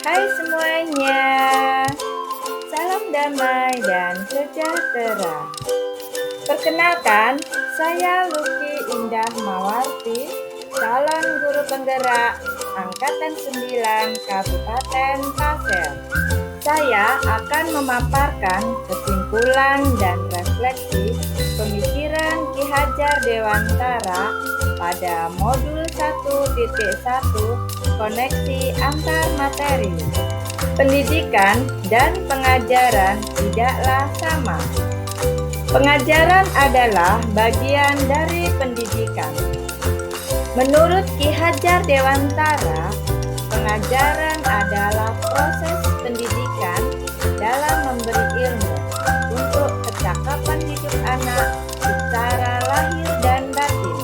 Hai semuanya, salam damai dan sejahtera. Perkenalkan, saya Lucky Indah Mawarti, calon guru penggerak Angkatan 9 Kabupaten Pasir. Saya akan memaparkan kesimpulan dan refleksi pemikiran Ki Hajar Dewantara pada modul 1.1 koneksi antar materi. Pendidikan dan pengajaran tidaklah sama. Pengajaran adalah bagian dari pendidikan. Menurut Ki Hajar Dewantara, pengajaran adalah proses pendidikan dalam memberi ilmu untuk kecakapan hidup anak secara lahir dan batin.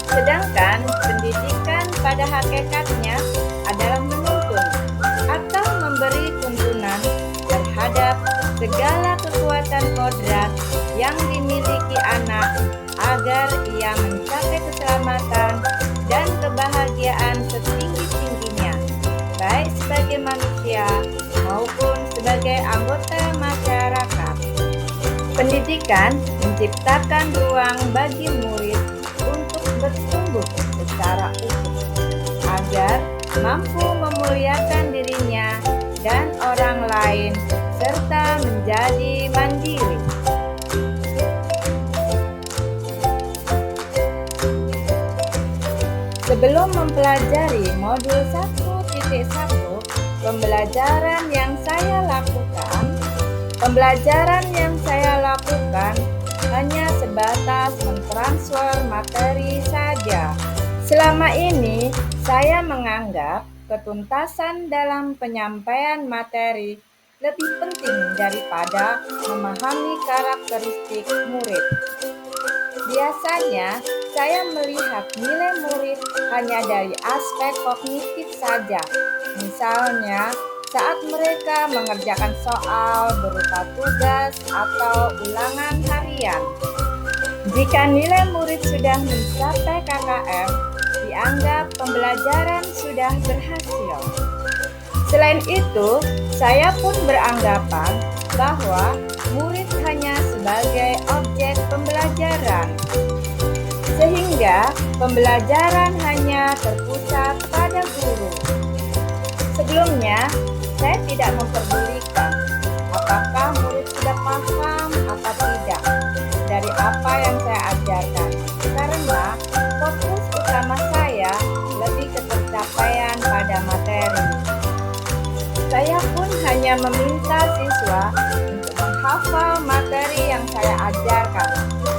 Sedangkan pendidikan pada hakikatnya adalah menuntun atau memberi tuntunan terhadap segala kekuatan kodrat yang dimiliki anak agar ia mencapai keselamatan dan kebahagiaan setinggi-tingginya, baik sebagai manusia maupun sebagai anggota masyarakat. Pendidikan menciptakan ruang bagi murid untuk bertumbuh secara utuh, agar mampu memuliakan dirinya dan orang lain, serta menjadi mandiri. Sebelum mempelajari modul 1.1, pembelajaran yang saya lakukan hanya sebatas mentransfer materi saja. Selama ini, saya menganggap ketuntasan dalam penyampaian materi lebih penting daripada memahami karakteristik murid. Biasanya, saya melihat nilai murid hanya dari aspek kognitif saja. Misalnya, saat mereka mengerjakan soal berupa tugas atau ulangan harian. Jika nilai murid sudah mencapai KKM, dianggap pembelajaran sudah berhasil. Selain itu, saya pun beranggapan bahwa murid hanya sebagai objek pembelajaran, sehingga pembelajaran hanya terpusat pada guru. Sebelumnya, saya tidak memperdulikan apakah murid sudah paham atau tidak dari apa yang saya ajarkan, karena fokus utama saya lebih ke pencapaian pada materi. Saya pun hanya meminta siswa untuk menghafal materi yang saya ajarkan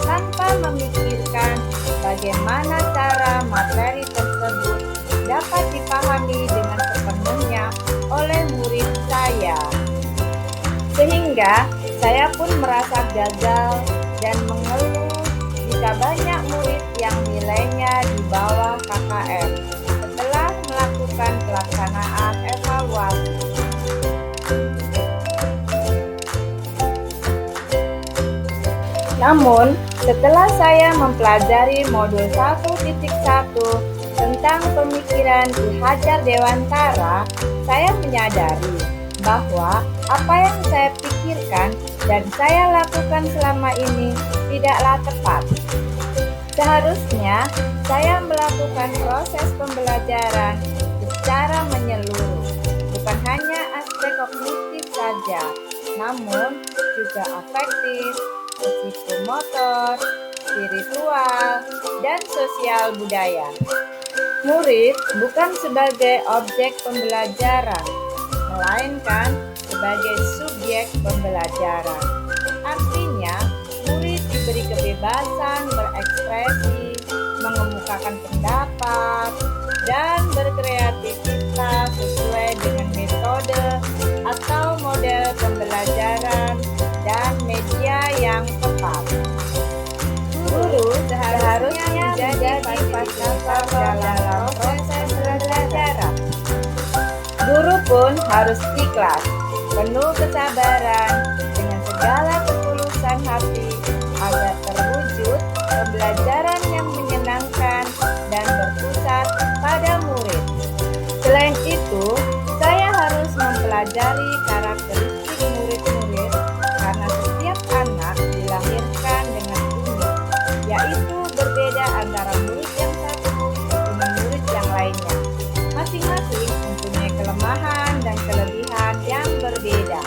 tanpa memikirkan bagaimana cara materi tersebut dapat dipahami dengan sepenuhnya oleh murid saya. Sehingga saya pun merasa gagal dan mengeluh jika banyak murid yang nilainya di bawah KKM setelah melakukan pelaksanaan evaluasi. Namun, setelah saya mempelajari modul 1.1 tentang pemikiran Ki Hajar Dewantara, saya menyadari bahwa apa yang saya pikirkan dan saya lakukan selama ini tidaklah tepat. Seharusnya saya melakukan proses pembelajaran secara menyeluruh, bukan hanya aspek kognitif saja, namun juga afektif, psikomotor, spiritual, dan sosial budaya. Murid bukan sebagai objek pembelajaran, melainkan sebagai subjek pembelajaran. Artinya, murid diberi kebebasan berekspresi, mengemukakan pendapat, dan berkreativitas sesuai dengan metode atau model pembelajaran dan media yang tepat. Guru seharusnya menjadi fasilitator dalam proses pembelajaran. Guru pun harus ikhlas, penuh kesabaran, dengan segala ketulusan hati agar terwujud pembelajaran yang menyenangkan dan berpusat pada murid. Selain itu, mempelajari karakteristik murid-murid karena setiap anak dilahirkan dengan unik, yaitu berbeda antara murid yang satu dengan murid yang lainnya. Masing-masing mempunyai kelemahan dan kelebihan yang berbeda.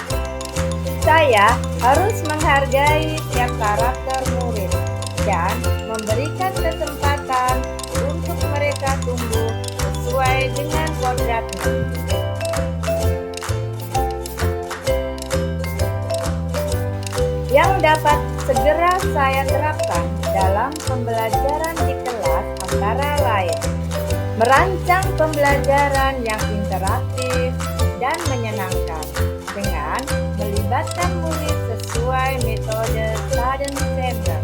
Saya harus menghargai setiap karakter murid dan memberikan kesempatan untuk mereka tumbuh sesuai dengan kodratnya. Yang dapat segera saya terapkan dalam pembelajaran di kelas antara lain merancang pembelajaran yang interaktif dan menyenangkan dengan melibatkan murid sesuai metode student center.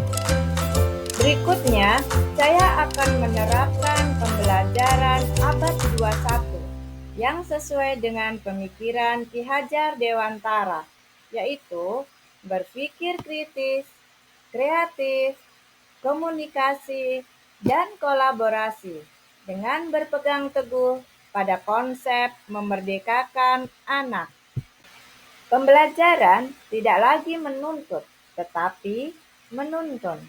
Berikutnya, saya akan menerapkan pembelajaran abad 21 yang sesuai dengan pemikiran Ki Hajar Dewantara, yaitu berpikir kritis, kreatif, komunikasi, dan kolaborasi dengan berpegang teguh pada konsep memerdekakan anak. Pembelajaran tidak lagi menuntut, tetapi menuntun.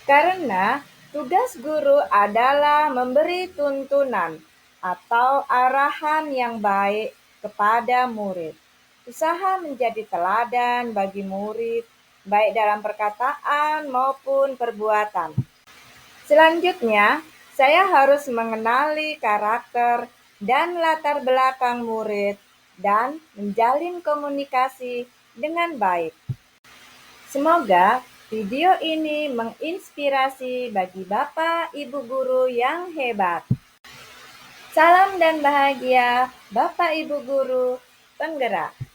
Karena tugas guru adalah memberi tuntunan atau arahan yang baik kepada murid. Usaha menjadi teladan bagi murid, baik dalam perkataan maupun perbuatan. Selanjutnya, saya harus mengenali karakter dan latar belakang murid dan menjalin komunikasi dengan baik. Semoga video ini menginspirasi bagi Bapak Ibu guru yang hebat. Salam dan bahagia, Bapak Ibu guru penggerak.